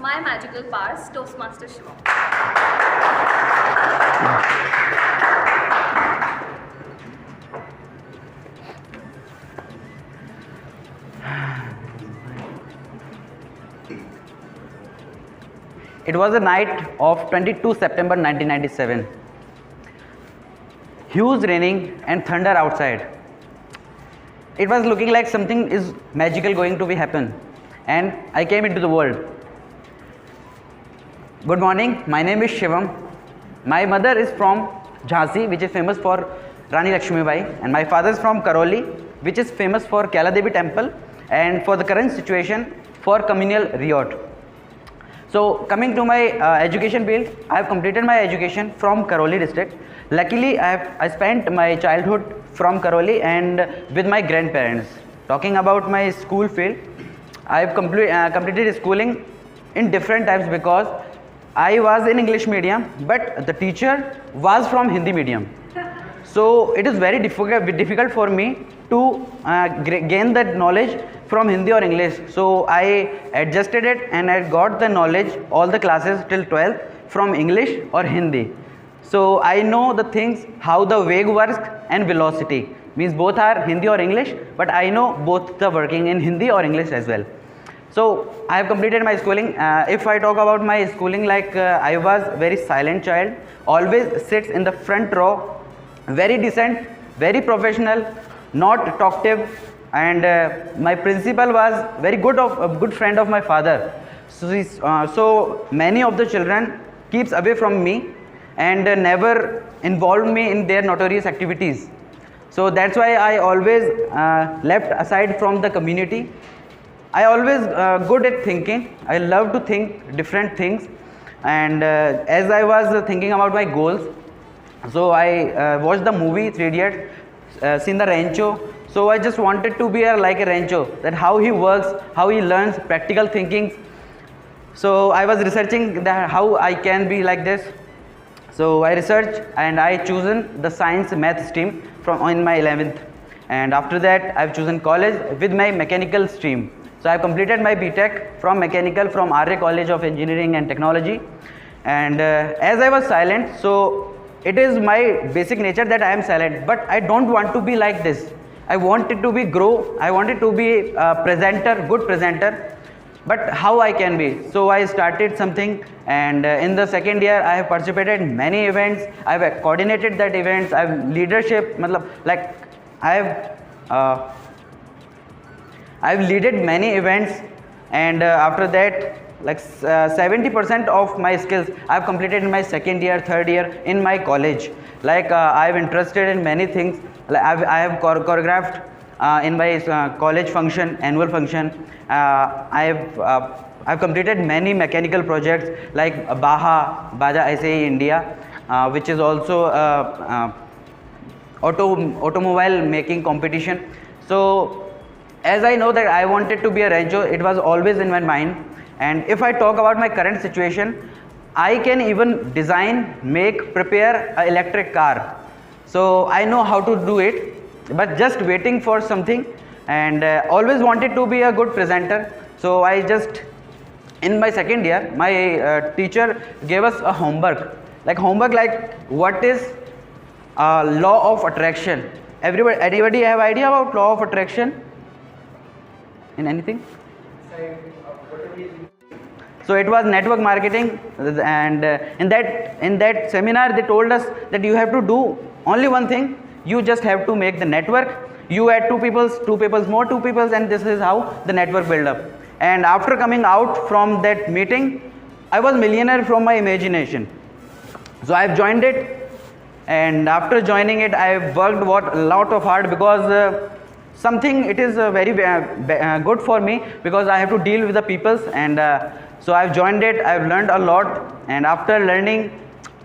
My magical powers, Toastmaster Shivam. It was the night of 22 September 1997. Huge raining and thunder outside. It was looking like something is magical going to be happen, and I came into the world. Good morning, my name is Shivam. My mother is from Jhansi, which is famous for Rani Lakshmi Bai, and my father is from Karoli, which is famous for Kaila Devi temple, and for the current situation for communal riot. So coming to my education field, I have completed my education from Karoli district. Luckily, I spent my childhood from Karoli and with my grandparents. Talking about my school field, I have completed schooling in different types because I was in English medium, but the teacher was from Hindi medium. So it is very difficult for me to gain that knowledge from Hindi or English. So I adjusted it and I got the knowledge, all the classes till 12th from English or Hindi. So I know the things, how the wave works and velocity. Means both are Hindi or English, but I know both the working in Hindi or English as well. So I have completed my schooling. If I talk about my schooling, like I was very silent child, always sits in the front row, very decent, very professional, not talkative, and my principal was very good friend of my father. So many of the children keeps away from me and never involved me in their notorious activities. So that's why I always left aside from the community. I always good at thinking. I love to think different things, and as I was thinking about my goals, so I watched the movie Three Idiots, seen the Rancho. So I just wanted to be like a Rancho, that how he works, how he learns practical thinking. So I was researching that how I can be like this. So I researched and I chosen the science math stream from in my 11th, and after that I've chosen college with my mechanical stream. So I completed my BTech from mechanical from Arya College of Engineering and Technology, and as I was silent, so it is my basic nature that I am silent, but I don't want to be like this. I wanted to be grow, I wanted to be a presenter, good presenter, but how I can be. So I started something, and in the second year I have participated in many events. I have coordinated that events. I have leadership, like I've leaded many events, and after that, like 70% of my skills I have completed in my second year, third year in my college. Like I have interested in many things. Like I have choreographed in my college function, annual function. I've completed many mechanical projects like Baja SAE India, which is also automobile making competition. So as I know that I wanted to be a Rancho, it was always in my mind. And if I talk about my current situation, I can even design, make, prepare an electric car. So I know how to do it, but just waiting for something, and always wanted to be a good presenter. So I just, in my second year, my teacher gave us a homework like what is law of attraction. Anybody have idea about law of attraction in anything? So it was network marketing, and in that seminar they told us that you have to do only one thing. You just have to make the network. You add two peoples, more two peoples, and this is how the network build up. And after coming out from that meeting, I was millionaire from my imagination. So I've joined it, and after joining it, I worked a lot of hard because something it is very good for me, because I have to deal with the peoples, and so I've joined it. I've learned a lot, and after learning,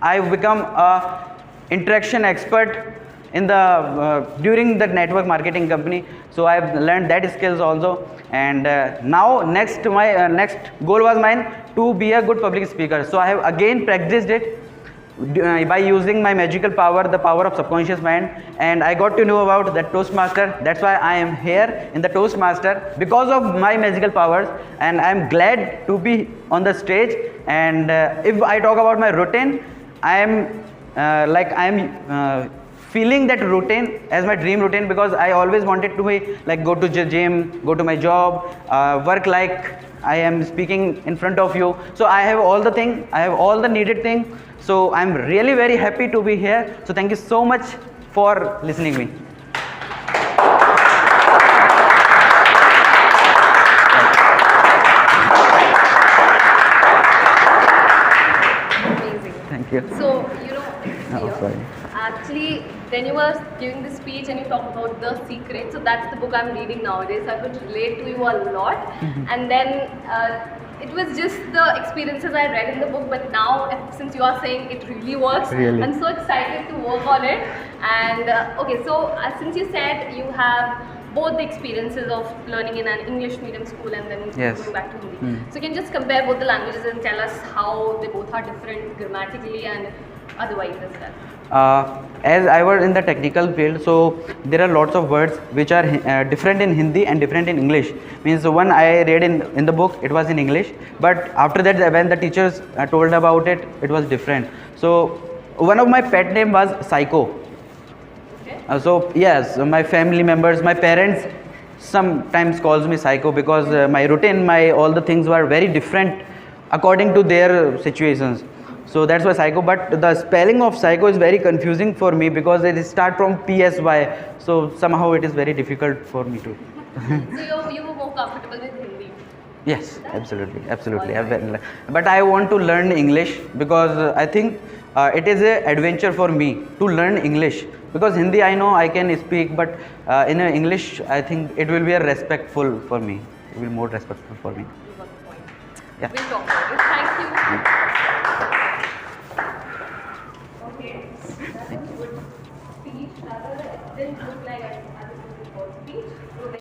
I've become a interaction expert in the during the network marketing company. So I've learned that skills also, and now my next goal was mine to be a good public speaker. So I have again practiced it. by using my magical power, the power of subconscious mind, and I got to know about the Toastmaster. That's why I am here in the Toastmaster because of my magical powers, and I am glad to be on the stage. And if I talk about my routine, I am feeling that routine as my dream routine because I always wanted to be like go to gym, go to my job, work like I am speaking in front of you. So I have all the thing, I have all the needed thing. So I'm really very happy to be here. So thank you so much for listening me. Amazing. Thank you. So, Oh, here, sorry. actually, when you were giving the speech and you talked about The Secret, so that's the book I'm reading nowadays. I could relate to you a lot. And then it was just the experiences I read in the book, but now, since you are saying it really works, Really? I'm so excited to work on it. And okay, so since you said you have both the experiences of learning in an English medium school and then Yes. going back to Hindi. So you can just compare both the languages and tell us how they both are different grammatically and otherwise as well. As I was in the technical field, so there are lots of words which are different in Hindi and different in English. Means the one I read in the book, it was in English, but after that when the teachers told about it, it was different. So one of my pet name was Psycho. Okay. So yes, my family members, my parents sometimes calls me Psycho because my routine, my all the things were very different according to their situations. So that's why Psycho. But the spelling of Psycho is very confusing for me because it start from PSY. So somehow it is very difficult for me to. So you were more comfortable with Hindi. Yes, absolutely, absolutely. But I want to learn English because I think it is a adventure for me to learn English because Hindi I know I can speak, but in English I think it will be a respectful for me. It will be more respectful for me. You got the point. Yeah. We'll talk about it. Thank you. Okay. That was good speech. Rather, it didn't look like I was looking for speech.